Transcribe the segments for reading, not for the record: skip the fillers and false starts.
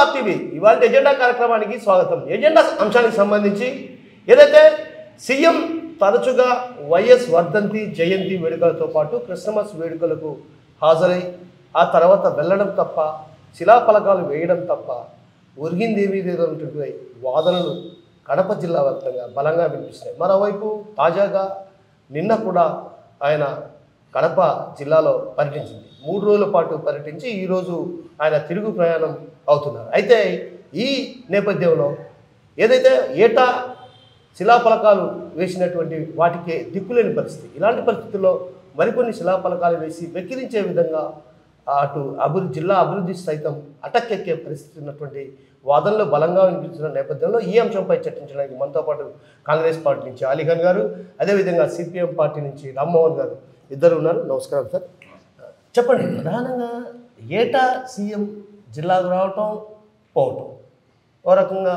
RTV ఇవాళ agenda కార్యక్రమానికి స్వాగతం. ఎజెండా అంశానికి సంబంధించి ఏదైతే సీఎం తరచుగా వైఎస్ వర్ధంతి జయంతి వేడుకలతో పాటు క్రిస్మస్ వేడుకలకు హాజరై ఆ తర్వాత వెళ్ళడం తప్ప, శిలాఫలకాలు వేయడం తప్ప ఒరిగిందేమీ లేదన్నటువంటి వాదనలు కడప జిల్లా వ్యాప్తంగా బలంగా వినిపిస్తున్నాయి. మరోవైపు తాజాగా నిన్న కూడా ఆయన కడప జిల్లాలో పర్యటించింది. 3 రోజుల పాటు పర్యటించి ఈరోజు ఆయన తిరుగు ప్రయాణం అవుతున్నారు. అయితే ఈ నేపథ్యంలో ఏదైతే ఏటా శిలాఫలకాలు వేసినటువంటి వాటికి దిక్కులేని పరిస్థితి, ఇలాంటి పరిస్థితుల్లో మరికొన్ని శిలాఫలకాలు వేసి వెక్కిరించే విధంగా అటు జిల్లా అభివృద్ధి సైతం అటకెక్కే పరిస్థితి ఉన్నటువంటి వాదనలు బలంగా వినిపిస్తున్న నేపథ్యంలో ఈ అంశంపై చర్చించడానికి మనతో పాటు కాంగ్రెస్ పార్టీ నుంచి అలీఖాన్ గారు, అదేవిధంగా సిపిఎం పార్టీ నుంచి రామ్మోహన్ గారు ఇద్దరు ఉన్నారు. నమస్కారం సార్. చెప్పండి, ప్రధానంగా ఏటా సీఎం జిల్లాకు రావటం పోవటం, ఓ రకంగా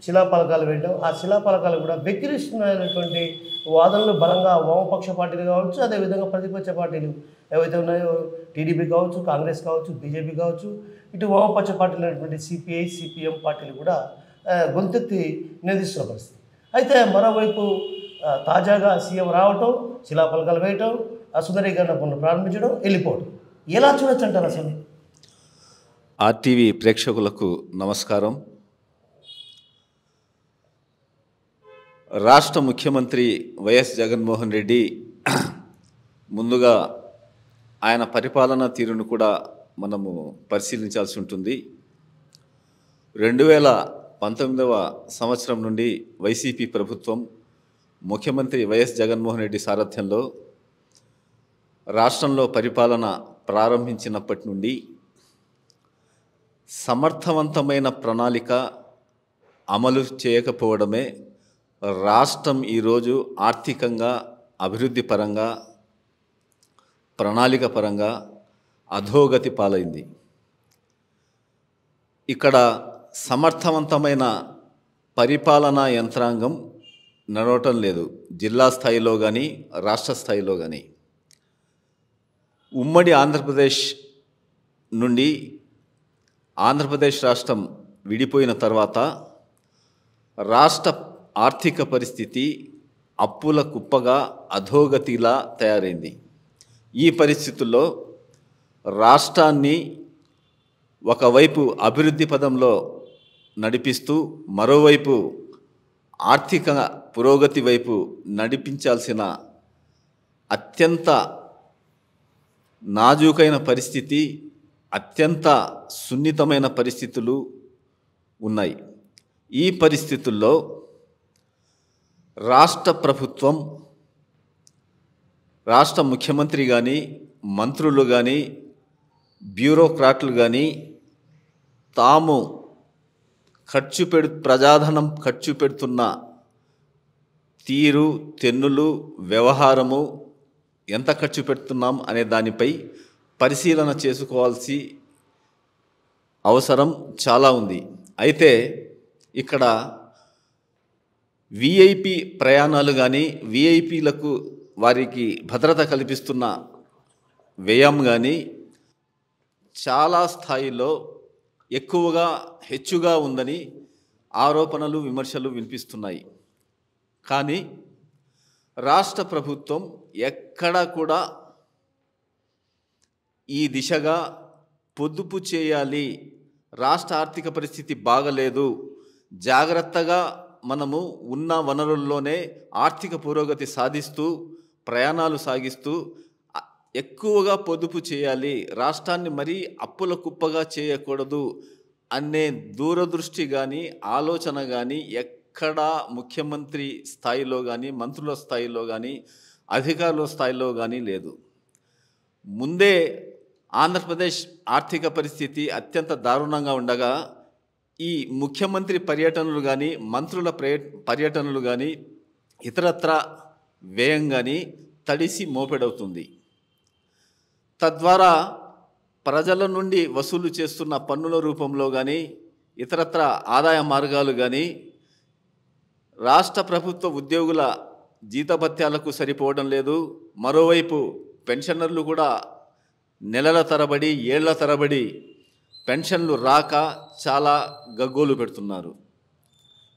శిలాఫలకాలు వేయడం, ఆ శిలాఫలకాలు కూడా వెక్కిరిస్తున్నాయనేటువంటి వాదనలు బలంగా వామపక్ష పార్టీలు కావచ్చు, అదేవిధంగా ప్రతిపక్ష పార్టీలు ఏవైతే ఉన్నాయో టీడీపీ కావచ్చు, కాంగ్రెస్ కావచ్చు, బీజేపీ కావచ్చు, ఇటు వామపక్ష పార్టీలు అయినటువంటి సిపిఐ సిపిఎం పార్టీలు కూడా గొంతెత్తి నిలదీస్తున్న పరిస్థితి. అయితే మరోవైపు తాజాగా సీఎం రావటం, శిలాఫలకాలు వేయటం, సుందరీకరణ పనులు ప్రారంభించడం, వెళ్ళిపోవడం, ఎలా చూడొచ్చు అంటారు అసలు? ఆర్టీవీ ప్రేక్షకులకు నమస్కారం. రాష్ట్ర ముఖ్యమంత్రి వైఎస్ జగన్మోహన్ రెడ్డి ముందుగా ఆయన పరిపాలనా తీరును కూడా మనము పరిశీలించాల్సి ఉంటుంది. 2019వ సంవత్సరం నుండి వైసీపీ ప్రభుత్వం ముఖ్యమంత్రి వైఎస్ జగన్మోహన్ రెడ్డి సారథ్యంలో రాష్ట్రంలో పరిపాలన ప్రారంభించినప్పటి నుండి సమర్థవంతమైన ప్రణాళిక అమలు చేయకపోవడమే రాష్ట్రం ఈరోజు ఆర్థికంగా, అభివృద్ధి పరంగా, ప్రణాళిక పరంగా అధోగతి పాలైంది. ఇక్కడ సమర్థవంతమైన పరిపాలనా యంత్రాంగం నడవటం లేదు, జిల్లా స్థాయిలో కానీ రాష్ట్ర స్థాయిలో కానీ. ఉమ్మడి ఆంధ్రప్రదేశ్ నుండి ఆంధ్రప్రదేశ్ రాష్ట్రం విడిపోయిన తర్వాత రాష్ట్ర ఆర్థిక పరిస్థితి అప్పుల కుప్పగా అధోగతిలా తయారైంది. ఈ పరిస్థితుల్లో రాష్ట్రాన్ని ఒకవైపు అభివృద్ధి పదంలో నడిపిస్తూ మరోవైపు ఆర్థిక పురోగతి వైపు నడిపించాల్సిన అత్యంత నాజూకైన పరిస్థితి, అత్యంత సున్నితమైన పరిస్థితులు ఉన్నాయి. ఈ పరిస్థితుల్లో రాష్ట్ర ప్రభుత్వం, రాష్ట్ర ముఖ్యమంత్రి కానీ, మంత్రులు కానీ, బ్యూరోక్రాట్లు కానీ తాము ప్రజాధనం ఖర్చు పెడుతున్న తీరు, తెన్నులు, వ్యవహారము, ఎంత ఖర్చు పెడుతున్నాం అనే దానిపై పరిశీలన చేసుకోవాల్సి అవసరం చాలా ఉంది. అయితే ఇక్కడ విఐపి ప్రయాణాలు కానీ, విఐపీలకు వారికి భద్రత కల్పిస్తున్న వ్యయం కానీ చాలా స్థాయిలో హెచ్చుగా ఉందని ఆరోపణలు, విమర్శలు వినిపిస్తున్నాయి. కానీ రాష్ట్ర ప్రభుత్వం ఎక్కడా కూడా ఈ దిశగా పొదుపు చేయాలి, రాష్ట్ర ఆర్థిక పరిస్థితి బాగలేదు, జాగ్రత్తగా మనము ఉన్న వనరుల్లోనే ఆర్థిక పురోగతి సాధిస్తూ ప్రయాణాలు సాగిస్తూ ఎక్కువగా పొదుపు చేయాలి, రాష్ట్రాన్ని మరీ అప్పుల కుప్పగా చేయకూడదు అనే దూరదృష్టి కానీ, ఆలోచన కానీ ఎక్కడా ముఖ్యమంత్రి స్థాయిలో కానీ, మంత్రుల స్థాయిలో కానీ, అధికారుల స్థాయిలో కానీ లేదు. ముందే ఆంధ్రప్రదేశ్ ఆర్థిక పరిస్థితి అత్యంత దారుణంగా ఉండగా ఈ ముఖ్యమంత్రి పర్యటనలు కానీ, మంత్రుల పర్యటనలు కానీ, ఇతరత్ర వ్యయం కానీ తడిసి మోపెడవుతుంది. తద్వారా ప్రజల నుండి వసూలు చేస్తున్న పన్నుల రూపంలో కానీ, ఇతరత్ర ఆదాయ మార్గాలు కానీ, రాష్ట్ర ప్రభుత్వ ఉద్యోగుల జీతభత్యాలకు సరిపోవడం లేదు. మరోవైపు పెన్షనర్లు కూడా నెలల తరబడి, ఏళ్ల తరబడి పెన్షన్లు రాక చాలా గగ్గోలు పెడుతున్నారు.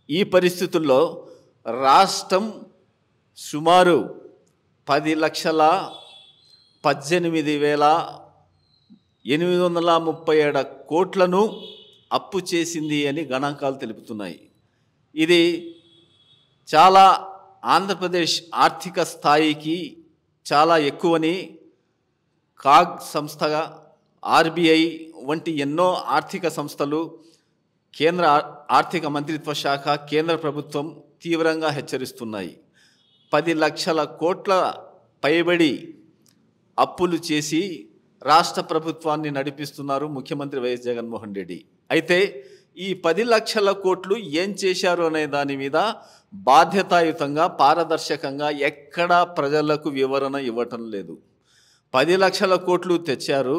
ఈ పరిస్థితుల్లో రాష్ట్రం సుమారు 10,18,837 కోట్లను అప్పు చేసింది అని గణాంకాలు తెలుపుతున్నాయి. ఇది చాలా ఆంధ్రప్రదేశ్ ఆర్థిక స్థాయికి చాలా ఎక్కువని కాగ్ సంస్థగా, ఆర్బీఐ వంటి ఎన్నో ఆర్థిక సంస్థలు, కేంద్ర ఆర్థిక మంత్రిత్వ శాఖ, కేంద్ర ప్రభుత్వం తీవ్రంగా హెచ్చరిస్తున్నాయి. 10 లక్షల కోట్ల పైబడి అప్పులు చేసి రాష్ట్ర ప్రభుత్వాన్ని నడిపిస్తున్నారు ముఖ్యమంత్రి వైఎస్ జగన్మోహన్ రెడ్డి. అయితే ఈ 10 లక్షల కోట్లు ఏం చేశారు అనే దాని మీద బాధ్యతాయుతంగా, పారదర్శకంగా ఎక్కడా ప్రజలకు వివరణ ఇవ్వటం లేదు. 10 లక్షల కోట్లు తెచ్చారు,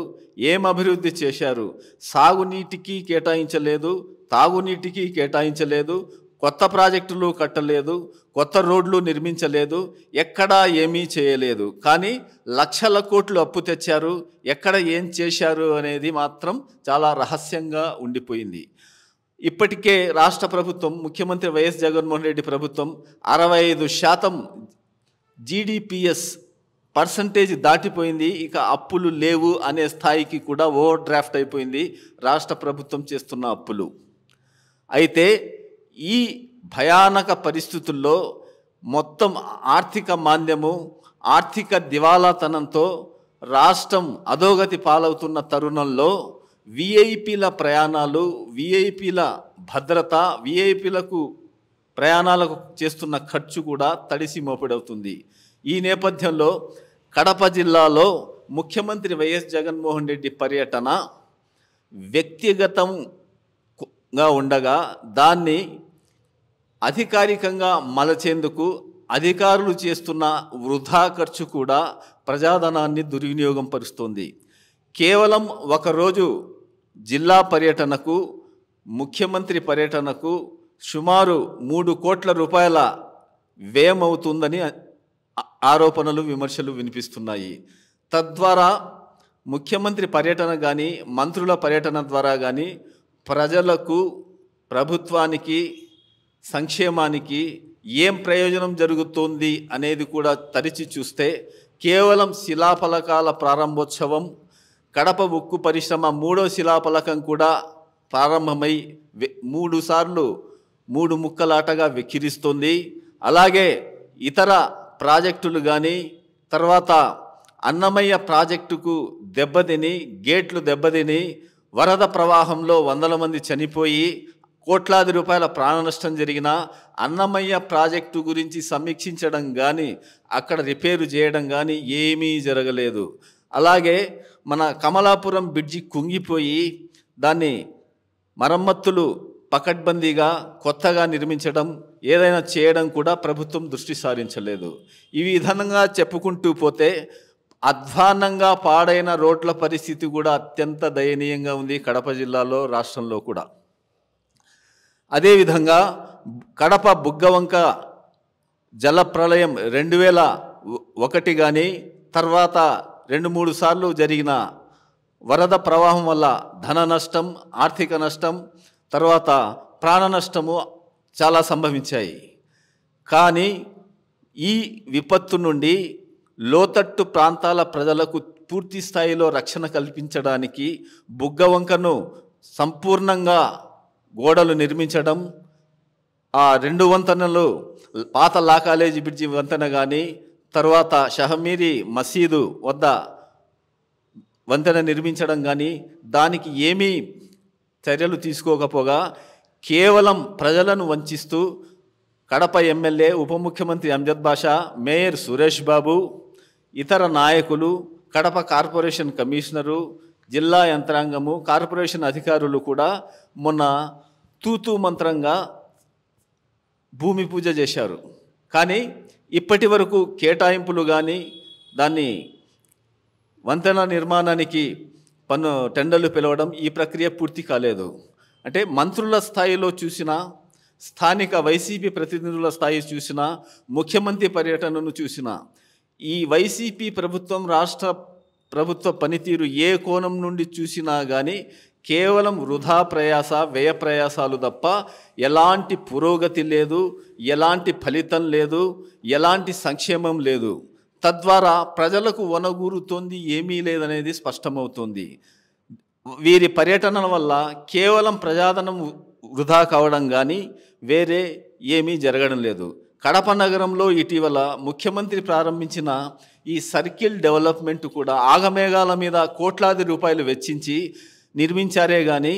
ఏం అభివృద్ధి చేశారు? సాగునీటికి కేటాయించలేదు, తాగునీటికి కేటాయించలేదు, కొత్త ప్రాజెక్టులు కట్టలేదు, కొత్త రోడ్లు నిర్మించలేదు, ఎక్కడా ఏమీ చేయలేదు. కానీ లక్షల కోట్లు అప్పు తెచ్చారు, ఎక్కడ ఏం చేశారు అనేది మాత్రం చాలా రహస్యంగా ఉండిపోయింది. ఇప్పటికే రాష్ట్ర ప్రభుత్వం, ముఖ్యమంత్రి వైఎస్ జగన్మోహన్ రెడ్డి ప్రభుత్వం 65% జీడిపిఎస్ పర్సంటేజ్ దాటిపోయింది. ఇక అప్పులు లేవు అనే స్థాయికి కూడా ఓవర్ డ్రాఫ్ట్ అయిపోయింది రాష్ట్ర ప్రభుత్వం చేస్తున్న అప్పులు. అయితే ఈ భయానక పరిస్థితుల్లో మొత్తం ఆర్థిక మాంద్యము, ఆర్థిక దివాలాతనంతో రాష్ట్రం అధోగతి పాలవుతున్న తరుణంలో విఐపీల ప్రయాణాలు, విఐపీల భద్రత, విఐపీలకు ప్రయాణాలకు చేస్తున్న ఖర్చు కూడా తడిసి మోపిడవుతుంది. ఈ నేపథ్యంలో కడప జిల్లాలో ముఖ్యమంత్రి వైఎస్ జగన్మోహన్ రెడ్డి పర్యటన వ్యక్తిగతంగా ఉండగా దాన్ని అధికారికంగా మలచేందుకు అధికారులు చేస్తున్న వృధా ఖర్చు కూడా ప్రజాధనాన్ని దుర్వినియోగం పరుస్తోంది. కేవలం ఒకరోజు జిల్లా పర్యటనకు, ముఖ్యమంత్రి పర్యటనకు సుమారు 3 కోట్ల రూపాయల వ్యయమవుతుందని ఆరోపణలు, విమర్శలు వినిపిస్తున్నాయి. తద్వారా ముఖ్యమంత్రి పర్యటన కానీ, మంత్రుల పర్యటన ద్వారా కానీ ప్రజలకు, ప్రభుత్వానికి, సంక్షేమానికి ఏం ప్రయోజనం జరుగుతోంది అనేది కూడా తరిచి చూస్తే కేవలం శిలాఫలకాల ప్రారంభోత్సవం, కడప ఉక్కు పరిశ్రమ 3వ శిలాఫలకం కూడా ప్రారంభమై 3 సార్లు 3 ముక్కలాటగా వెక్కిరిస్తోంది. అలాగే ఇతర ప్రాజెక్టులు కానీ, తర్వాత అన్నమయ్య ప్రాజెక్టుకు దెబ్బతిని, గేట్లు దెబ్బతిని, వరద ప్రవాహంలో 100ల మంది చనిపోయి కోట్లాది రూపాయల ప్రాణ నష్టం జరిగిన అన్నమయ్య ప్రాజెక్టు గురించి సమీక్షించడం కానీ, అక్కడ రిపేరు చేయడం కానీ ఏమీ జరగలేదు. అలాగే మన కమలాపురం బ్రిడ్జి కుంగిపోయి దాన్ని మరమ్మతులు పకడ్బందీగా కొత్తగా నిర్మించడం, ఏదైనా చేయడం కూడా ప్రభుత్వం దృష్టి సారించలేదు. ఈ విధంగా చెప్పుకుంటూ పోతే అధ్వాన్నంగా పాడైన రోడ్ల పరిస్థితి కూడా అత్యంత దయనీయంగా ఉంది కడప జిల్లాలో, రాష్ట్రంలో కూడా. అదేవిధంగా కడప బుగ్గవంక జలప్రలయం 2001 కానీ, తర్వాత 2-3 సార్లు జరిగిన వరద ప్రవాహం వల్ల ధన నష్టం, ఆర్థిక నష్టం, తర్వాత ప్రాణ నష్టము చాలా సంభవించాయి. కానీ ఈ విపత్తు నుండి లోతట్టు ప్రాంతాల ప్రజలకు పూర్తి స్థాయిలో రక్షణ కల్పించడానికి బుగ్గవంకను సంపూర్ణంగా గోడలు నిర్మించడం, ఆ 2 వంతెనలు, పాత లా కాలేజీ బ్రిడ్జి వంతెన కానీ, తర్వాత షహమీరి మసీదు వద్ద వంతెన నిర్మించడం కానీ దానికి ఏమీ చర్యలు తీసుకోకపోగా కేవలం ప్రజలను వంచిస్తూ కడప ఎమ్మెల్యే, ఉప ముఖ్యమంత్రి అంజద్ బాషా, మేయర్ సురేష్ బాబు, ఇతర నాయకులు, కడప కార్పొరేషన్ కమిషనరు, జిల్లా యంత్రాంగము, కార్పొరేషన్ అధికారులు కూడా మొన్న తూతూ మంత్రంగా భూమి పూజ చేశారు. కానీ ఇప్పటి వరకు కేటాయింపులు కానీ, దాన్ని వంతెన నిర్మాణానికి టెండర్లు పిలవడం, ఈ ప్రక్రియ పూర్తి కాలేదు. అంటే మంత్రుల స్థాయిలో చూసినా, స్థానిక వైసీపీ ప్రతినిధుల స్థాయి చూసినా, ముఖ్యమంత్రి పర్యటనను చూసినా, ఈ వైసీపీ ప్రభుత్వం, రాష్ట్ర ప్రభుత్వ పనితీరు ఏ కోణం నుండి చూసినా కానీ కేవలం వృధా ప్రయాస వ్యయ ప్రయాసాలు తప్ప ఎలాంటి పురోగతి లేదు, ఎలాంటి ఫలితం లేదు, ఎలాంటి సంక్షేమం లేదు. తద్వారా ప్రజలకు వనగూరుతోంది ఏమీ లేదనేది స్పష్టమవుతుంది. వీరి పర్యటనల వల్ల కేవలం ప్రజాధనం వృధా కావడం కానీ వేరే ఏమీ జరగడం లేదు. కడప నగరంలో ఇటీవల ముఖ్యమంత్రి ప్రారంభించిన ఈ సర్కిల్ డెవలప్మెంట్ కూడా ఆగమేఘాల మీద కోట్లాది రూపాయలు వెచ్చించి నిర్మించారే కానీ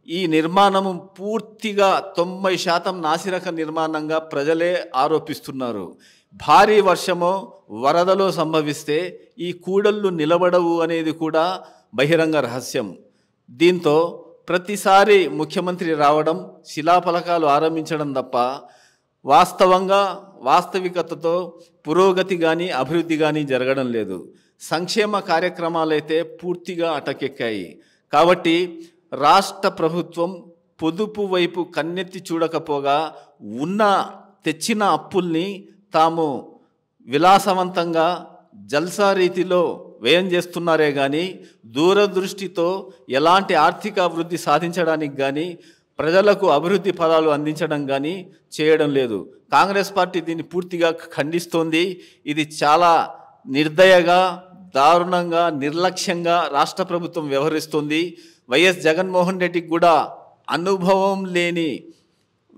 ఈ నిర్మాణము పూర్తిగా 90% నాసిరక నిర్మాణంగా ప్రజలే ఆరోపిస్తున్నారు. భారీ వర్షమో వరదలో సంభవిస్తే ఈ కూడళ్ళు నిలబడవు అనేది కూడా బహిరంగ రహస్యం. దీంతో ప్రతిసారి ముఖ్యమంత్రి రావడం, శిలాఫలకాలు ఆరంభించడం తప్ప వాస్తవికతతో పురోగతి కానీ అభివృద్ధి కానీ జరగడం లేదు. సంక్షేమ కార్యక్రమాలైతే పూర్తిగా అటకెక్కాయి. కాబట్టి రాష్ట్ర ప్రభుత్వం పొదుపు వైపు కన్నెత్తి చూడకపోగా తెచ్చిన అప్పుల్ని తాము విలాసవంతంగా జల్సా రీతిలో వ్యయం చేస్తున్నారే కానీ దూరదృష్టితో ఎలాంటి ఆర్థిక అభివృద్ధి సాధించడానికి కానీ ప్రజలకు అభివృద్ధి ఫలాలు అందించడం కానీ చేయడం లేదు. కాంగ్రెస్ పార్టీ దీన్ని పూర్తిగా ఖండిస్తోంది. ఇది చాలా నిర్దయగా, దారుణంగా, నిర్లక్ష్యంగా రాష్ట్ర ప్రభుత్వం వ్యవహరిస్తుంది. వైఎస్ జగన్మోహన్ రెడ్డికి కూడా అనుభవం లేని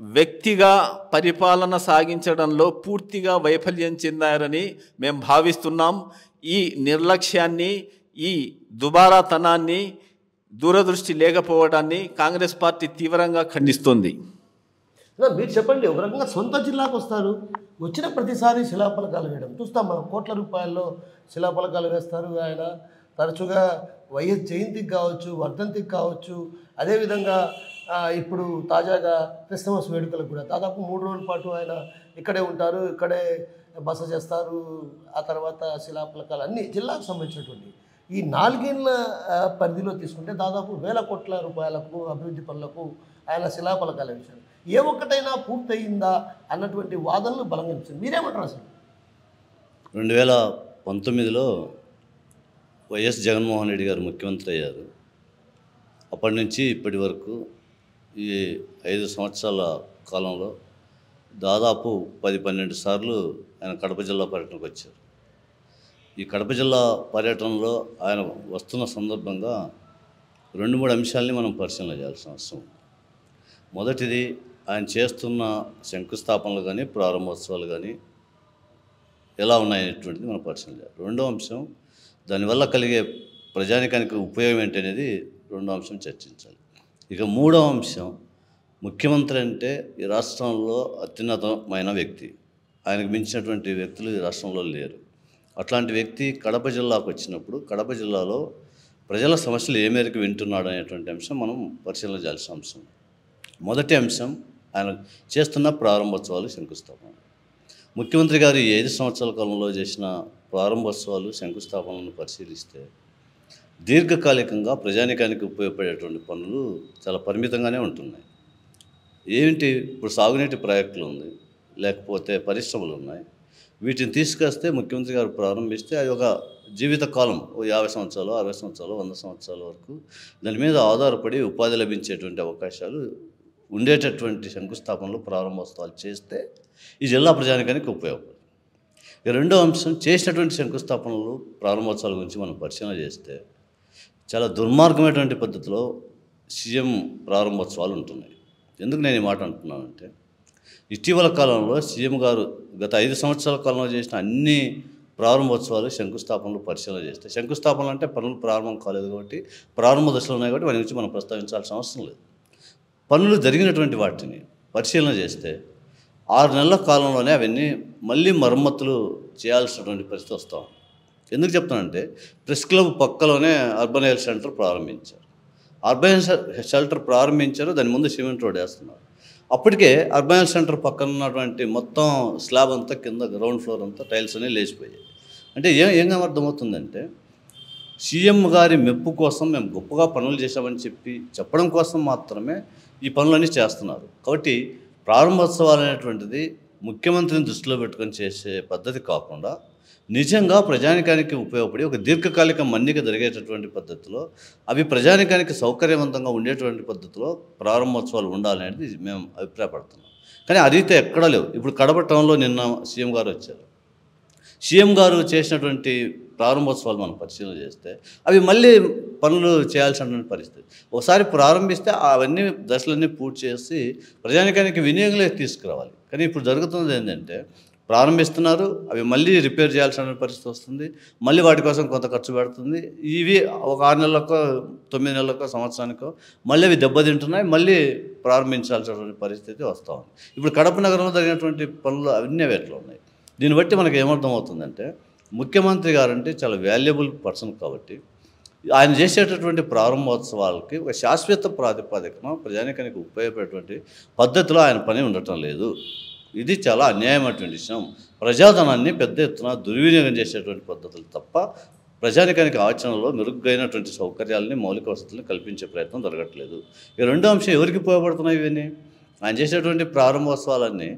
వ్యక్తిగా పరిపాలన సాగించడంలో పూర్తిగా వైఫల్యం చెందారని మేము భావిస్తున్నాం. ఈ నిర్లక్ష్యాన్ని, ఈ దుబారాతనాన్ని, దూరదృష్టి లేకపోవడాన్ని కాంగ్రెస్ పార్టీ తీవ్రంగా ఖండిస్తోంది. మీరు చెప్పండి, ఒక రకంగా సొంత జిల్లాకు వస్తారు, వచ్చిన ప్రతిసారి శిలాఫలకాలు వేయడం చూస్తాం మనం. కోట్ల రూపాయల్లో శిలాఫలకాలు వేస్తారు. ఆయన తరచుగా వైఎస్ జయంతికి కావచ్చు, వర్ధంతికి కావచ్చు, అదేవిధంగా ఇప్పుడు తాజాగా క్రిస్మస్ వేడుకలకు కూడా దాదాపు 3 రోజుల పాటు ఆయన ఇక్కడే ఉంటారు, ఇక్కడే బస చేస్తారు. ఆ తర్వాత శిలాఫలకాలు అన్ని జిల్లాకు సంబంధించినటువంటి ఈ 4 ఏళ్ల పరిధిలో తీసుకుంటే దాదాపు 1000 కోట్ల రూపాయలకు అభివృద్ధి పనులకు ఆయన శిలాఫలకాలు వేశారు. ఏ ఒక్కటైనా పూర్తయిందా అన్నటువంటి వాదనలు బలంగా ఇచ్చింది. మీరేమంటారు అసలు? 2019లో వైఎస్ జగన్మోహన్ రెడ్డి గారు ముఖ్యమంత్రి అయ్యారు. అప్పటి నుంచి ఇప్పటి వరకు ఈ 5 సంవత్సరాల కాలంలో దాదాపు 10-12 సార్లు ఆయన కడప జిల్లా పర్యటనకు వచ్చారు. ఈ కడప జిల్లా పర్యటనలో ఆయన వస్తున్న సందర్భంగా 2-3 అంశాలని మనం పరిశీలన చేయాల్సిన అవసరం ఉంది. మొదటిది, ఆయన చేస్తున్న శంకుస్థాపనలు కానీ ప్రారంభోత్సవాలు కానీ ఎలా ఉన్నాయనేటువంటిది మనం పరిశీలన చేయాలి. రెండో అంశం, దానివల్ల కలిగే ప్రజానికానికి ఉపయోగం ఏంటనేది రెండో అంశం చర్చించాలి. ఇక మూడో అంశం, ముఖ్యమంత్రి అంటే ఈ రాష్ట్రంలో అత్యున్నతమైన వ్యక్తి. ఆయనకు మించినటువంటి వ్యక్తులు ఈ రాష్ట్రంలో లేరు. అట్లాంటి వ్యక్తి కడప జిల్లాకు వచ్చినప్పుడు కడప జిల్లాలో ప్రజల సమస్యలు ఏ మేరకు వింటున్నాడు అనేటువంటి అంశం మనం పరిశీలన చేయాల్సిన అంశం. మొదటి అంశం, ఆయన చేస్తున్న ప్రారంభోత్సవాలు, శంకుస్థాపన. ముఖ్యమంత్రి గారు ఈ 5 సంవత్సరాల కాలంలో చేసిన ప్రారంభోత్సవాలు, శంకుస్థాపనలను పరిశీలిస్తే దీర్ఘకాలికంగా ప్రజానికానికి ఉపయోగపడేటువంటి పనులు చాలా పరిమితంగానే ఉంటున్నాయి. ఏమిటి, ఇప్పుడు సాగునీటి ప్రాజెక్టులు ఉంది, లేకపోతే పరిశ్రమలు ఉన్నాయి. వీటిని తీసుకొస్తే ముఖ్యమంత్రి గారు ప్రారంభిస్తే అది ఒక జీవితకాలం, 50 సంవత్సరాలు, 60 సంవత్సరాలు, 100 సంవత్సరాల వరకు దాని మీద ఆధారపడి ఉపాధి లభించేటువంటి అవకాశాలు ఉండేటటువంటి శంకుస్థాపనలు, ప్రారంభోత్సవాలు చేస్తే ఈ జిల్లా ప్రజానికానికి ఉపయోగపడుతుంది. ఇక రెండో అంశం, చేసినటువంటి శంకుస్థాపనలు, ప్రారంభోత్సవాల గురించి మనం పరిశీలన చేస్తే చాలా దుర్మార్గమైనటువంటి పద్ధతిలో సీఎం ప్రారంభోత్సవాలు ఉంటున్నాయి. ఎందుకు నేను ఈ మాట అంటున్నానంటే, ఇటీవల కాలంలో సీఎం గారు గత 5 సంవత్సరాల కాలంలో చేసిన అన్ని ప్రారంభోత్సవాలు, శంకుస్థాపనలు పరిశీలన చేస్తే, శంకుస్థాపనలు అంటే పనులు ప్రారంభం కాలేదు కాబట్టి, ప్రారంభ దశలో ఉన్నాయి కాబట్టి వాటి గురించి మనం ప్రస్తావించాల్సిన అవసరం లేదు. పనులు జరిగినటువంటి వాటిని పరిశీలన చేస్తే 6 నెలల కాలంలోనే అవన్నీ మళ్ళీ మరమ్మతులు చేయాల్సినటువంటి పరిస్థితి వస్తాం. ఎందుకు చెప్తానంటే, ప్రెస్ క్లబ్ పక్కలోనే అర్బన్ హెల్త్ సెంటర్ ప్రారంభించారు. అర్బన్ హెల్త్ షెల్టర్ ప్రారంభించారు, దాని ముందు సిమెంట్ రోడ్ వేస్తున్నారు. అప్పటికే అర్బన్ హెల్త్ సెంటర్ పక్కన ఉన్నటువంటి మొత్తం స్లాబ్ అంతా కింద గ్రౌండ్ ఫ్లోర్ అంతా టైల్స్ అనేవి లేచిపోయాయి. అంటే ఏం అర్థమవుతుందంటే, సీఎం గారి మెప్పు కోసం మేము గొప్పగా పనులు చేశామని చెప్పడం కోసం మాత్రమే ఈ పనులన్నీ చేస్తున్నారు. కాబట్టి ప్రారంభోత్సవాలు అనేటువంటిది ముఖ్యమంత్రిని దృష్టిలో పెట్టుకొని చేసే పద్ధతి కాకుండా నిజంగా ప్రజానికానికి ఉపయోగపడి ఒక దీర్ఘకాలిక మన్నిక జరిగేటటువంటి పద్ధతిలో అవి ప్రజానికానికి సౌకర్యవంతంగా ఉండేటువంటి పద్ధతిలో ప్రారంభోత్సవాలు ఉండాలనేది మేము అభిప్రాయపడుతున్నాం. కానీ అదైతే ఎక్కడా లేవు. ఇప్పుడు కడప టౌన్లో నిన్న సీఎం గారు వచ్చారు. సీఎం గారు చేసినటువంటి ప్రారంభోత్సవాలు మనం పరిశీలన చేస్తే అవి మళ్ళీ పనులు చేయాల్సినటువంటి పరిస్థితి. ఒకసారి ప్రారంభిస్తే అవన్నీ దశలన్నీ పూర్తి చేసి ప్రజానికానికి వినియోగంలోకి తీసుకురావాలి. కానీ ఇప్పుడు జరుగుతున్నది ఏంటంటే ప్రారంభిస్తున్నారు, అవి మళ్ళీ రిపేర్ చేయాల్సిన పరిస్థితి వస్తుంది, మళ్ళీ వాటి కోసం కొంత ఖర్చు పెడుతుంది. ఇవి ఒక 6 నెలలకో 9 నెలలకో సంవత్సరానికో మళ్ళీ అవి దెబ్బతింటున్నాయి, మళ్ళీ ప్రారంభించాల్సినటువంటి పరిస్థితి వస్తూ ఉంది. ఇప్పుడు కడప నగరంలో జరిగినటువంటి పనులు అవన్నీ ఎట్లా ఉన్నాయి. దీన్ని బట్టి మనకు ఏమర్థం అవుతుందంటే ముఖ్యమంత్రి గారంటే చాలా వాల్యుబుల్ పర్సన్ కాబట్టి ఆయన చేసేటటువంటి ప్రారంభోత్సవాలకి ఒక శాశ్వత ప్రాతిపదికన ప్రజానికానికి ఉపయోగపడేటువంటి పద్ధతిలో ఆయన పని ఉండటం లేదు. ఇది చాలా అన్యాయమైనటువంటి విషయం. ప్రజాధనాన్ని పెద్ద ఎత్తున దుర్వినియోగం చేసేటువంటి పద్ధతులు తప్ప ప్రజానికానికి ఆచరణలో మెరుగైనటువంటి సౌకర్యాలని మౌలిక వసతులను కల్పించే ప్రయత్నం జరగట్లేదు. ఇక రెండో అంశం ఎవరికి ఉపయోగపడుతున్నాయి ఇవన్నీ? ఆయన చేసేటువంటి ప్రారంభోత్సవాలన్నీ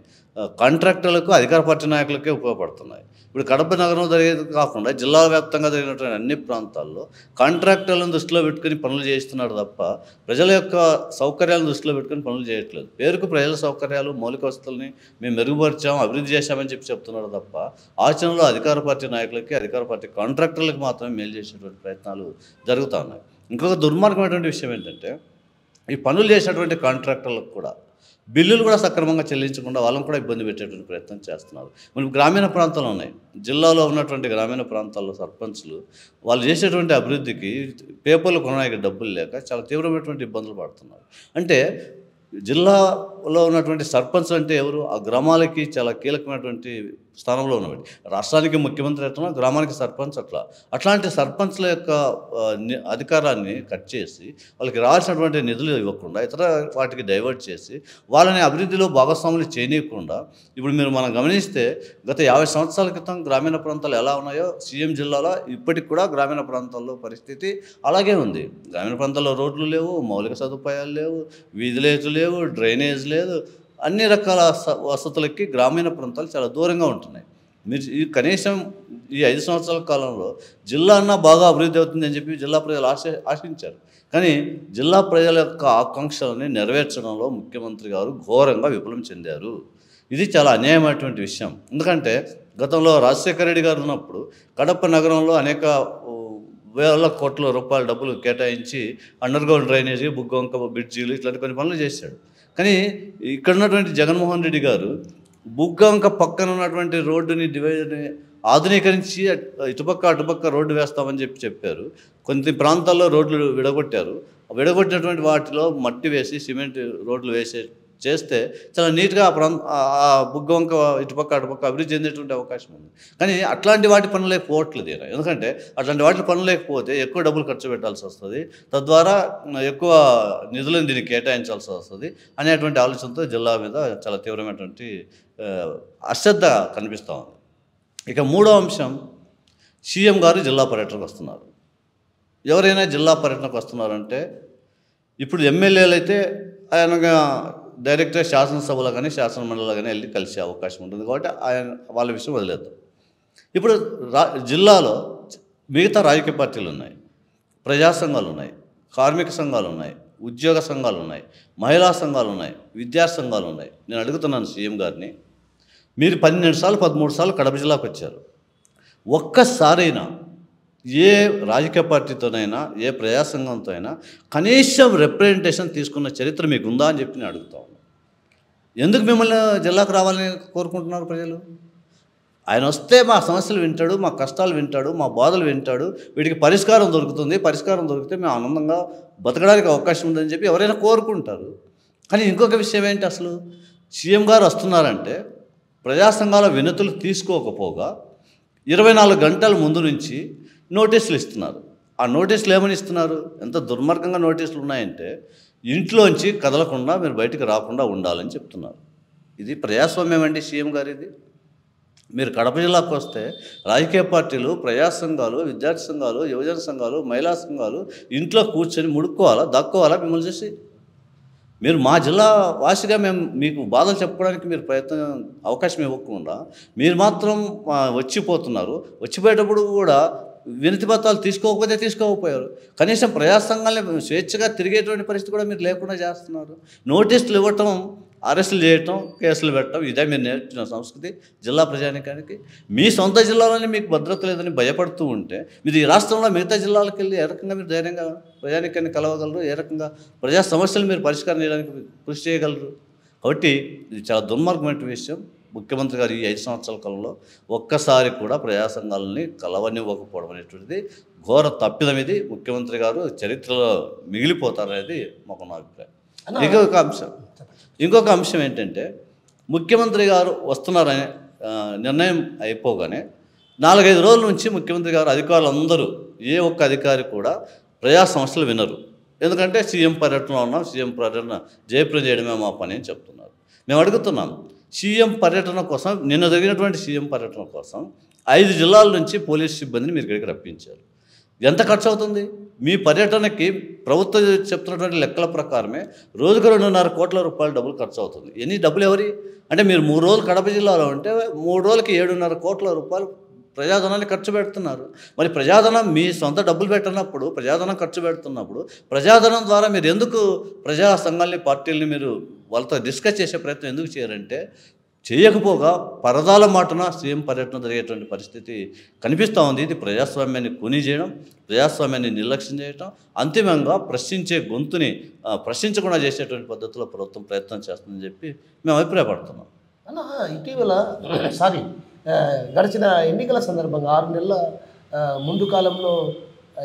కాంట్రాక్టర్లకు అధికార పార్టీ నాయకులకే ఉపయోగపడుతున్నాయి. ఇప్పుడు కడప నగరంలో జరిగేది కాకుండా జిల్లా వ్యాప్తంగా జరిగినటువంటి అన్ని ప్రాంతాల్లో కాంట్రాక్టర్లను దృష్టిలో పెట్టుకుని పనులు చేస్తున్నారు తప్ప ప్రజల యొక్క సౌకర్యాలను దృష్టిలో పెట్టుకుని పనులు చేయట్లేదు. పేరుకు ప్రజల సౌకర్యాలు మౌలిక వసతుల్ని మేము మెరుగుపరిచాం, అభివృద్ధి చేశామని చెప్తున్నారు తప్ప ఆచరణలో అధికార పార్టీ నాయకులకి అధికార పార్టీ కాంట్రాక్టర్లకు మాత్రమే మేలు చేసేటువంటి ప్రయత్నాలు జరుగుతూ ఉన్నాయి. ఇంకొక దుర్మార్గమైనటువంటి విషయం ఏంటంటే ఈ పనులు చేసేటువంటి కాంట్రాక్టర్లకు కూడా బిల్లులు కూడా సక్రమంగా చెల్లించకుండా వాళ్ళని కూడా ఇబ్బంది పెట్టేటువంటి ప్రయత్నం చేస్తున్నారు. మనం గ్రామీణ ప్రాంతాలు ఉన్నాయి, జిల్లాలో ఉన్నటువంటి గ్రామీణ ప్రాంతాల్లో సర్పంచ్లు వాళ్ళు చేసేటువంటి అభివృద్ధికి పేపర్లు కొనడానికి డబ్బులు లేక చాలా తీవ్రమైనటువంటి ఇబ్బందులు పడుతున్నారు. అంటే జిల్లాలో ఉన్నటువంటి సర్పంచ్ అంటే ఎవరు? ఆ గ్రామాలకి చాలా కీలకమైనటువంటి స్థానంలో ఉన్నవాడు. రాష్ట్రానికి ముఖ్యమంత్రి ఎట్లా గ్రామానికి సర్పంచ్ అట్లాంటి సర్పంచ్ల యొక్క అధికారాన్ని కట్ చేసి వాళ్ళకి రావాల్సినటువంటి నిధులు ఇవ్వకుండా ఇతర వాటికి డైవర్ట్ చేసి వాళ్ళని అభివృద్ధిలో భాగస్వాములు చేయనీయకుండా ఇప్పుడు మనం గమనిస్తే గత 50 సంవత్సరాల క్రితం గ్రామీణ ప్రాంతాలు ఎలా ఉన్నాయో సీఎం జిల్లాలో ఇప్పటికి కూడా గ్రామీణ ప్రాంతాల్లో పరిస్థితి అలాగే ఉంది. గ్రామీణ ప్రాంతాల్లో రోడ్లు లేవు, మౌలిక సదుపాయాలు లేవు, వీధులేట్లు లేవు, డ్రైనేజ్ లేదు, అన్ని రకాల వసతులకి గ్రామీణ ప్రాంతాలు చాలా దూరంగా ఉంటున్నాయి. మీరు కనీసం ఈ 5 సంవత్సరాల కాలంలో జిల్లా అన్నా బాగా అభివృద్ధి అవుతుందని చెప్పి జిల్లా ప్రజలు ఆశించారు. కానీ జిల్లా ప్రజల యొక్క ఆకాంక్షలని నెరవేర్చడంలో ముఖ్యమంత్రి గారు ఘోరంగా విఫలం చెందారు. ఇది చాలా అన్యాయమైనటువంటి విషయం. ఎందుకంటే గతంలో రాజశేఖర రెడ్డి గారు ఉన్నప్పుడు కడప నగరంలో అనేక వేల కోట్ల రూపాయల డబ్బులు కేటాయించి అండర్గ్రౌండ్ డ్రైనేజీ, బుగ్గవంక బ్రిడ్జీలు ఇట్లాంటి కొన్ని పనులు చేశాడు. కానీ ఇక్కడ ఉన్నటువంటి జగన్మోహన్ రెడ్డి గారు బుగ్గవంక పక్కన ఉన్నటువంటి రోడ్డుని డివైడర్ని ఆధునీకరించి ఇటుపక్క అటుపక్క రోడ్డు వేస్తామని చెప్పారు. కొన్ని ప్రాంతాల్లో రోడ్లు విడగొట్టారు. విడగొట్టినటువంటి వాటిలో మట్టి వేసి సిమెంట్ రోడ్లు చేస్తే చాలా నీట్గా ఆ బుగ్గవంక ఇటుపక్క అటుపక్క అభివృద్ధి చెందేటువంటి అవకాశం ఉంది. కానీ అట్లాంటి వాటి పనులు పోవట్లేదు. ఎందుకంటే అట్లాంటి వాటి పనులు లేకపోతే ఎక్కువ డబ్బులు ఖర్చు పెట్టాల్సి వస్తుంది, తద్వారా ఎక్కువ నిధులను దీనికి కేటాయించాల్సి వస్తుంది అనేటువంటి ఆలోచనతో జిల్లా మీద చాలా తీవ్రమైనటువంటి అశ్రద్ధ కనిపిస్తూ ఉంది. ఇక మూడో అంశం, సీఎం గారు జిల్లా పర్యటనకు వస్తున్నారు. ఎవరైనా జిల్లా పర్యటనకు వస్తున్నారంటే ఇప్పుడు ఎమ్మెల్యేలు అయితే ఆయన డైరెక్ట్గా శాసనసభలో కానీ శాసనమండలిలో కానీ వెళ్ళి కలిసే అవకాశం ఉంటుంది కాబట్టి వాళ్ళ విషయం వదిలేద్దాం. ఇప్పుడు జిల్లాలో మిగతా రాజకీయ పార్టీలు ఉన్నాయి, ప్రజా సంఘాలు ఉన్నాయి, కార్మిక సంఘాలు ఉన్నాయి, ఉద్యోగ సంఘాలు ఉన్నాయి, మహిళా సంఘాలు ఉన్నాయి, విద్యార్థి సంఘాలు ఉన్నాయి. నేను అడుగుతున్నాను సీఎం గారిని, మీరు 12 సార్లు 13 సార్లు కడప జిల్లాకు వచ్చారు. ఒక్కసారైనా ఏ రాజకీయ పార్టీతోనైనా ఏ ప్రజా సంఘంతో అయినా కనీసం రిప్రజెంటేషన్ తీసుకున్న చరిత్ర మీకు ఉందా అని చెప్పి నేను అడుగుతా ఉన్నాను. ఎందుకు మిమ్మల్ని జిల్లాకు రావాలని కోరుకుంటున్నారు ప్రజలు? ఆయన వస్తే మా సమస్యలు వింటాడు, మా కష్టాలు వింటాడు, మా బాధలు వింటాడు, వీటికి పరిష్కారం దొరుకుతుంది, పరిష్కారం దొరికితే మేము ఆనందంగా బతకడానికి అవకాశం ఉందని చెప్పి ఎవరైనా కోరుకుంటారు. కానీ ఇంకొక విషయం ఏంటి, అసలు సీఎం గారు వస్తున్నారంటే ప్రజా సంఘాల వినతులు తీసుకోకపోగా 24 గంటల ముందు నుంచి నోటీసులు ఇస్తున్నారు. ఆ నోటీసులు ఏమని ఇస్తున్నారు? ఎంత దుర్మార్గంగా నోటీసులు ఉన్నాయంటే ఇంట్లోంచి కదలకుండా మీరు బయటకు రాకుండా ఉండాలని చెప్తున్నారు. ఇది ప్రజాస్వామ్యం అండి సీఎం గారు? ఇది మీరు కడప జిల్లాకు వస్తే రాజకీయ పార్టీలు, ప్రజా సంఘాలు, విద్యార్థి సంఘాలు, యువజన సంఘాలు, మహిళా సంఘాలు ఇంట్లో కూర్చొని ముడుక్కోవాలా, దక్కోవాలా మిమ్మల్ని చూసి? మీరు మా జిల్లా వాసిగా మేము మీకు బాధలు చెప్పుకోవడానికి మీరు అవకాశం ఇవ్వకుండా మీరు మాత్రం వచ్చిపోతున్నారు. వచ్చిపోయేటప్పుడు కూడా వినతి పత్రాలు తీసుకోకపోయారు. కనీసం ప్రజా సంఘాలని స్వేచ్ఛగా తిరిగేటువంటి పరిస్థితి కూడా మీరు లేకుండా చేస్తున్నారు. నోటీసులు ఇవ్వటం, అరెస్టులు చేయటం, కేసులు పెట్టడం, ఇదే మీరు నేర్చుకున్న సంస్కృతి జిల్లా ప్రజానికానికి. మీ సొంత జిల్లాలోనే మీకు భద్రత లేదని భయపడుతూ ఉంటే మీరు ఈ రాష్ట్రంలో మిగతా జిల్లాలకు వెళ్ళి ఏ రకంగా మీరు ధైర్యంగా ప్రజానికాన్ని కలవగలరు? ఏ రకంగా ప్రజా సమస్యలు మీరు పరిష్కారం చేయడానికి కృషి చేయగలరు? కాబట్టి ఇది చాలా దుర్మార్గమైన విషయం. ముఖ్యమంత్రి గారు ఈ 5 సంవత్సరాల కాలంలో ఒక్కసారి కూడా ప్రజా సంఘాలని కలవనివ్వకపోవడం అనేటువంటిది ఘోర తప్పిదం. ఇది ముఖ్యమంత్రి గారు చరిత్రలో మిగిలిపోతారనేది మాకు నా అభిప్రాయం. ఇంకొక అంశం ఏంటంటే, ముఖ్యమంత్రి గారు వస్తున్నారనే నిర్ణయం అయిపోగానే 4-5 రోజుల నుంచి ముఖ్యమంత్రి గారు అధికారులందరూ ఏ ఒక్క అధికారి కూడా ప్రజా సమస్యలు వినరు. ఎందుకంటే సీఎం పర్యటనలో ఉన్నాం, సీఎం పర్యటన జయప్రదం చేయడమే మా పని అని చెప్తున్నారు. మేము అడుగుతున్నాం, సీఎం పర్యటన కోసం, నిన్న జరిగినటువంటి సీఎం పర్యటన కోసం 5 జిల్లాల నుంచి పోలీస్ సిబ్బందిని మీరు ఇక్కడికి రప్పించారు. ఎంత ఖర్చు అవుతుంది? మీ పర్యటనకి ప్రభుత్వం చెప్తున్నటువంటి లెక్కల ప్రకారమే రోజుకు 2.5 కోట్ల రూపాయలు డబ్బులు ఖర్చు అవుతుంది. ఎన్ని డబ్బులు ఎవరి అంటే మీరు 3 రోజులు కడప జిల్లాలో ఉంటే 3 రోజులకి 7.5 కోట్ల రూపాయలు ప్రజాధనాన్ని ఖర్చు పెడుతున్నారు. మరి ప్రజాధనం మీ సొంత డబ్బులు పెట్టినప్పుడు, ప్రజాధనం ఖర్చు పెడుతున్నప్పుడు ప్రజాధనం ద్వారా మీరు ఎందుకు ప్రజా సంఘాలని, పార్టీలని మీరు వాళ్ళతో డిస్కస్ చేసే ప్రయత్నం ఎందుకు చేయరంటే, చేయకపోగా పరదాల మాటన సీఎం పర్యటన జరిగేటువంటి పరిస్థితి కనిపిస్తూ ఉంది. ఇది ప్రజాస్వామ్యాన్ని కొని చేయడం, ప్రజాస్వామ్యాన్ని నిర్లక్ష్యం చేయడం, అంతిమంగా ప్రశ్నించే గొంతుని ప్రశ్నించకుండా చేసేటువంటి పద్ధతిలో ప్రభుత్వం ప్రయత్నం చేస్తుందని చెప్పి మేము అభిప్రాయపడుతున్నాం. అన్న, ఇటీవల గడిచిన ఎన్నికల సందర్భంగా 6 నెలల ముందు కాలంలో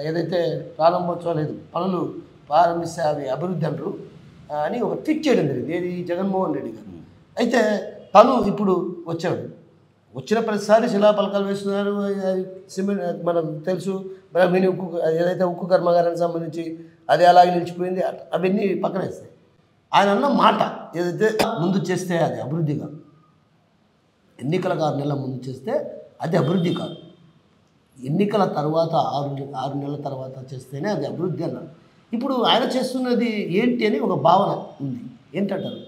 ఏదైతే ప్రారంభోత్సవాలు పనులు ప్రారంభిస్తే అవి అభివృద్ధి అంటారు అని ఒక ట్వీట్ చేయడం జరిగింది. ఏది జగన్మోహన్ రెడ్డి గారు. అయితే తను ఇప్పుడు వచ్చిన ప్రతిసారి శిలాపలకాలు వేస్తున్నారు. సిమెంట్ మనకు తెలుసు, మినీ ఉక్కు ఏదైతే ఉక్కు కర్మాగారానికి సంబంధించి అది అలాగే నిలిచిపోయింది. అవన్నీ పక్కన వేస్తాయి. ఆయన అన్న మాట ఏదైతే ముందు చేస్తే అది అభివృద్ధి కాదు, ఎన్నికలకు 6 నెలల ముందు చేస్తే అది అభివృద్ధి కాదు, ఎన్నికల తర్వాత 6 నెలల తర్వాత చేస్తేనే అది అభివృద్ధి అన్నారు. ఇప్పుడు ఆయన చేస్తున్నది ఏంటి అని ఒక భావన ఉంది. ఏంటంటారు?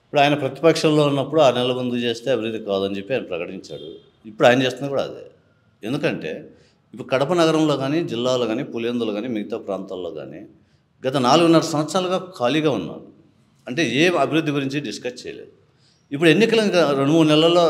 ఇప్పుడు ఆయన ప్రతిపక్షంలో ఉన్నప్పుడు 6 నెలల ముందు చేస్తే అభివృద్ధి కాదని చెప్పి ఆయన ప్రకటించాడు. ఇప్పుడు ఆయన చేస్తున్నది కూడా అదే. ఎందుకంటే ఇప్పుడు కడప నగరంలో కానీ, జిల్లాలో కానీ, పులివెందులు కానీ, మిగతా ప్రాంతాల్లో కానీ గత 4.5 సంవత్సరాలుగా ఖాళీగా ఉన్నారు. అంటే ఏ అభివృద్ధి గురించి డిస్కస్ చేయలేదు. ఇప్పుడు ఎన్నికలు ఇంకా 2-3 నెలల్లో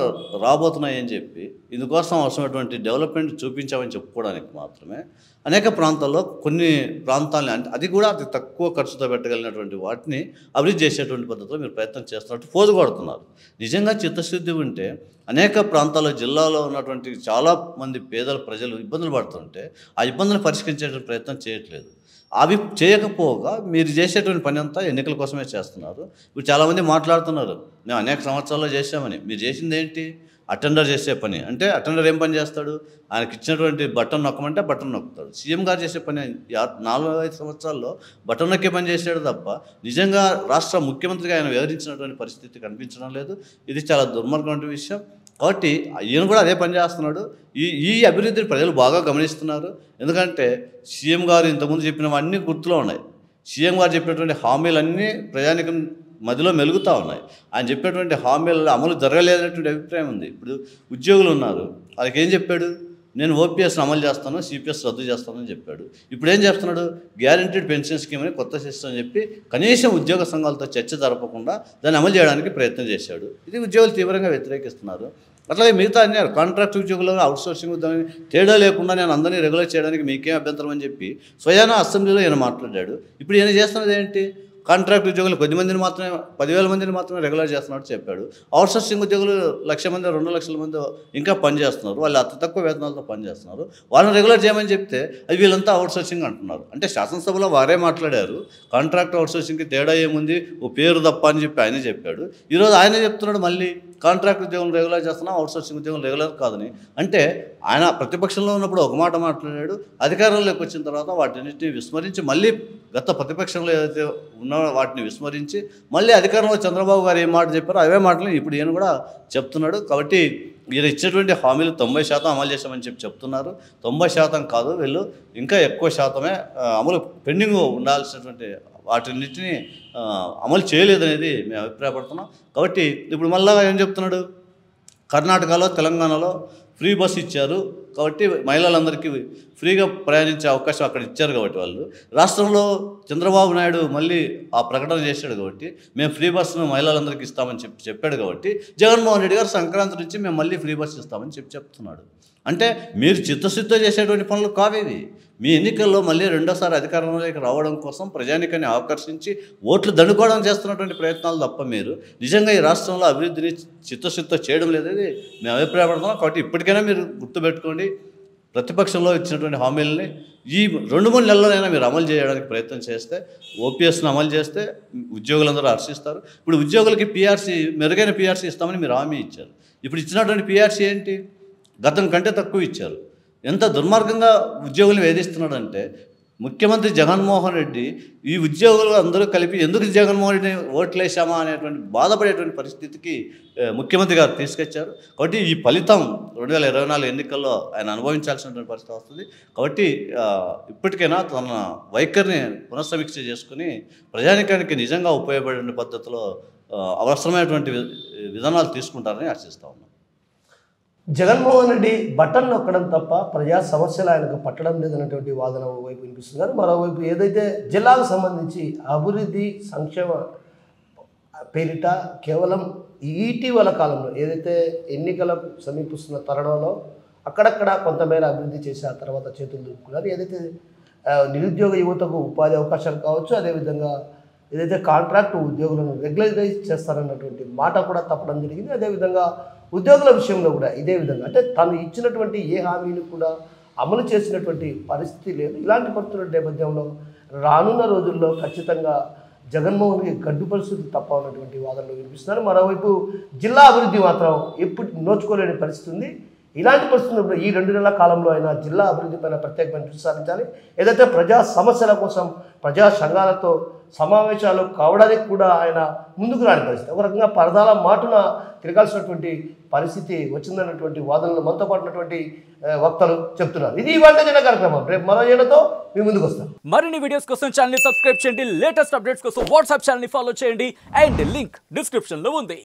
రాబోతున్నాయని చెప్పి ఇందుకోసం అవసరమైనటువంటి డెవలప్మెంట్ చూపించామని చెప్పుకోవడానికి మాత్రమే అనేక ప్రాంతాల్లో కొన్ని ప్రాంతాలని, అంటే అది కూడా అతి తక్కువ ఖర్చుతో పెట్టగలిగినటువంటి వాటిని అభివృద్ధి చేసేటువంటి పద్ధతిలో మీరు ప్రయత్నం చేస్తున్నట్టు పోజు కొడుతున్నారు. నిజంగా చిత్తశుద్ధి ఉంటే అనేక ప్రాంతాల్లో, జిల్లాలో ఉన్నటువంటి చాలామంది పేదల ప్రజలు ఇబ్బందులు పడుతుంటే ఆ ఇబ్బందులు పరిష్కరించేటువంటి ప్రయత్నం చేయట్లేదు. అవి చేయకపోగా మీరు చేసేటువంటి పని అంతా ఎన్నికల కోసమే చేస్తున్నారు. ఇప్పుడు చాలామంది మాట్లాడుతున్నారు, మేము అనేక సంవత్సరాల్లో చేసామని. మీరు చేసింది ఏంటి? అటెండర్ చేసే పని. అంటే అటెండర్ ఏం పని చేస్తాడు? ఆయనకి ఇచ్చినటువంటి బటన్ నొక్కమంటే బటన్ నొక్కుతాడు. సీఎం గారు చేసే పని 4-5 సంవత్సరాల్లో బటన్ నొక్కే పని చేసాడు తప్ప నిజంగా రాష్ట్ర ముఖ్యమంత్రిగా ఆయన వివరించినటువంటి పరిస్థితి కనిపించడం లేదు. ఇది చాలా దుర్మార్గమైన విషయం. కాబట్టి ఈయన కూడా అదే పని చేస్తున్నాడు. ఈ అభివృద్ధిని ప్రజలు బాగా గమనిస్తున్నారు. ఎందుకంటే సీఎం గారు ఇంతకుముందు చెప్పినవన్నీ గుర్తులో ఉన్నాయి. సీఎం గారు చెప్పినటువంటి హామీలన్నీ ప్రజానికం మధ్యలో మెలుగుతూ ఉన్నాయి. ఆయన చెప్పినటువంటి హామీలలో అమలు జరగలేదనేటువంటి అభిప్రాయం ఉంది. ఇప్పుడు ఉద్యోగులు ఉన్నారు, వాళ్ళకి ఏం చెప్పాడు? నేను ఓపీఎస్ని అమలు చేస్తాను, సిపిఎస్ రద్దు చేస్తానని చెప్పాడు. ఇప్పుడు ఏం చేస్తున్నాడు? గ్యారంటీడ్ పెన్షన్ స్కీమ్ అని కొత్త సిస్టమ్ అని చెప్పి కనీసం ఉద్యోగ సంఘాలతో చర్చ జరపకుండా దాన్ని అమలు చేయడానికి ప్రయత్నం చేశాడు. ఇది ఉద్యోగులు తీవ్రంగా వ్యతిరేకిస్తున్నారు. అట్లాగే మిగతా అన్ని కాంట్రాక్ట్ ఉద్యోగులు, అవుట్సోర్సింగ్ ఉద్యోగం తేడా లేకుండా నేను అందరినీ రెగ్యులర్ చేయడానికి మీకేం అభ్యంతరం అని చెప్పి స్వయానా అసెంబ్లీలో ఈయన మాట్లాడాడు. ఇప్పుడు ఈయన చేస్తున్నది ఏంటి? కాంట్రాక్ట్ ఉద్యోగులు 10,000 మాత్రమే, 10,000 మందిని మాత్రమే రెగ్యులర్ చేస్తున్నట్టు చెప్పాడు. అవుట్సోర్సింగ్ ఉద్యోగులు 1,00,000 మంది, 2,00,000 మంది ఇంకా పనిచేస్తున్నారు. వాళ్ళు అతి తక్కువ వేతనాలతో పనిచేస్తున్నారు. వాళ్ళని రెగ్యులర్ చేయమని చెప్తే అది వీళ్ళంతా అవుట్సోర్సింగ్ అంటున్నారు. అంటే శాసనసభలో వారే మాట్లాడారు, కాంట్రాక్ట్ అవుట్సోర్సింగ్కి తేడా ఏముంది, ఓ పేరు తప్ప అని చెప్పి ఆయనే చెప్పాడు. ఈరోజు ఆయనే చెప్తున్నాడు మళ్ళీ కాంట్రాక్ట్ ఉద్యోగులు రెగ్యులర్ చేస్తున్నాం, అవుట్సోర్సింగ్ ఉద్యోగులు రెగ్యులర్ కాదని. అంటే ఆయన ప్రతిపక్షంలో ఉన్నప్పుడు ఒక మాట మాట్లాడాడు, అధికారంలోకి వచ్చిన తర్వాత వాటిన్నిటిని విస్మరించి మళ్ళీ గత ప్రతిపక్షంలో ఏదైతే ఉన్నో వాటిని విస్మరించి మళ్ళీ అధికారంలో చంద్రబాబు గారు ఏ మాట చెప్పారో అవే మాటలు ఇప్పుడు ఈయన కూడా చెప్తున్నాడు. కాబట్టి మీరు ఇచ్చినటువంటి హామీలు 90% అమలు చేశామని చెప్తున్నారు. 90% కాదు, వీళ్ళు ఇంకా ఎక్కువ శాతమే అమలు పెండింగ్ ఉండాల్సినటువంటి వాటిన్నిటిని అమలు చేయలేదనేది మేము అభిప్రాయపడుతున్నాం. కాబట్టి ఇప్పుడు మళ్ళా ఏం చెప్తున్నాడు, కర్ణాటకలో తెలంగాణలో ఫ్రీ బస్ ఇచ్చారు కాబట్టి మహిళలందరికీ ఫ్రీగా ప్రయాణించే అవకాశం అక్కడ ఇచ్చారు కాబట్టి వాళ్ళు రాష్ట్రంలో చంద్రబాబు నాయుడు మళ్ళీ ఆ ప్రకటన చేశాడు కాబట్టి మేము ఫ్రీ బస్సును మహిళలందరికీ ఇస్తామని చెప్పాడు కాబట్టి జగన్మోహన్ రెడ్డి గారు సంక్రాంతి నుంచి మేము మళ్ళీ ఫ్రీ బస్సు ఇస్తామని చెప్తున్నాడు. అంటే మీరు చిత్తశుద్ధితో చేసేటువంటి పనులు కావేవి. మీ ఎన్నికల్లో మళ్ళీ రెండోసారి అధికారంలోకి రావడం కోసం ప్రజానికాన్ని ఆకర్షించి ఓట్లు దండుకోవడం చేస్తున్నటువంటి ప్రయత్నాలు తప్ప మీరు నిజంగా ఈ రాష్ట్రంలో అభివృద్ధిని చిత్తశుద్ధితో చేయడం లేదని మేము అభిప్రాయపడుతున్నాం. కాబట్టి ఇప్పటికైనా మీరు గుర్తుపెట్టుకోండి, ప్రతిపక్షంలో ఇచ్చినటువంటి హామీలని ఈ 2-3 నెలలైనా మీరు అమలు చేయడానికి ప్రయత్నం చేస్తే, ఓపీఎస్ను అమలు చేస్తే ఉద్యోగులందరూ హర్షిస్తారు. ఇప్పుడు ఉద్యోగులకి పీఆర్సీ, మెరుగైన పీఆర్సీ ఇస్తామని మీరు హామీ ఇచ్చారు. ఇప్పుడు ఇచ్చినటువంటి పీఆర్సీ ఏంటి? గతం కంటే తక్కువ ఇచ్చారు. ఎంత దుర్మార్గంగా ఉద్యోగులు వేధిస్తున్నాడంటే ముఖ్యమంత్రి జగన్మోహన్ రెడ్డి ఈ ఉద్యోగులు అందరూ కలిపి ఎందుకు జగన్మోహన్ రెడ్డిని ఓట్లేసామా అనేటువంటి బాధపడేటువంటి పరిస్థితికి ముఖ్యమంత్రి గారు తీసుకొచ్చారు. కాబట్టి ఈ ఫలితం 2024 ఎన్నికల్లో ఆయన అనుభవించాల్సినటువంటి పరిస్థితి వస్తుంది. కాబట్టి ఇప్పటికైనా తన వైఖరిని పునఃసమీక్ష చేసుకుని ప్రజానికానికి నిజంగా ఉపయోగపడే పద్ధతిలో అవసరమైనటువంటి విధానాలు తీసుకుంటారని ఆశిస్తా ఉన్నాం. జగన్మోహన్ రెడ్డి బటన్ నొక్కడం తప్ప ప్రజా సమస్యలు ఆయనకు పట్టడం లేదన్నటువంటి వాదన వైపు వినిపిస్తుంది. కానీ మరోవైపు ఏదైతే జిల్లాకు సంబంధించి అభివృద్ధి సంక్షేమ పేరిట కేవలం ఇటీవల కాలంలో ఏదైతే ఎన్నికలకు సమీపిస్తున్న తరుణంలో అక్కడక్కడ కొంతమేర అభివృద్ధి చేసి ఆ తర్వాత చేతులు దులుపుకున్నారు. ఏదైతే నిరుద్యోగ యువతకు ఉపాధి అవకాశాలు కావచ్చు, అదేవిధంగా ఏదైతే కాంట్రాక్ట్ ఉద్యోగులను రెగ్యులరైజ్ చేస్తారన్నటువంటి మాట కూడా తప్పడం జరిగింది. అదేవిధంగా ఉద్యోగుల విషయంలో కూడా ఇదే విధంగా అంటే తను ఇచ్చినటువంటి ఏ హామీని కూడా అమలు చేసినటువంటి పరిస్థితి లేదు. ఇలాంటి పరిస్థితుల నేపథ్యంలో రానున్న రోజుల్లో ఖచ్చితంగా జగన్మోహన్కి గడ్డు పరిస్థితి తప్ప ఉన్నటువంటి వాదనలు వినిపిస్తున్నారు. మరోవైపు జిల్లా అభివృద్ధి మాత్రం ఎప్పుడు నోచుకోలేని పరిస్థితి ఉంది. ఇలాంటి పరిస్థితుల్లో ఈ 2 నెలల కాలంలో అయినా జిల్లా అభివృద్ధి పైన ప్రత్యేకమైన దృష్టి సారించాలి. ఏదైతే ప్రజా సమస్యల కోసం ప్రజా సంఘాలతో సమావేశాలు కావడానికి కూడా ఆయన ముందుకు రాని పరిస్థితి, ఒక రకంగా పరదాల మాటున తిరగాల్సినటువంటి పరిస్థితి వచ్చిందన్నటువంటి వాదనలు మనతో పాటున్నటువంటి వక్తలు చెప్తున్నారు. ఇది ఇవాళ జన కార్యక్రమం. రేపు మరో జనతో మీ ముందుకు వస్తాం. మరిన్ని వీడియోస్ కోసం ఛానల్ ని సబ్స్క్రైబ్ చేయండి, లేటెస్ట్ అప్డేట్స్ కోసం వాట్సాప్ ఛానల్ ని ఫాలో చేయండి అండ్ లింక్ డిస్క్రిప్షన్ లో ఉంది.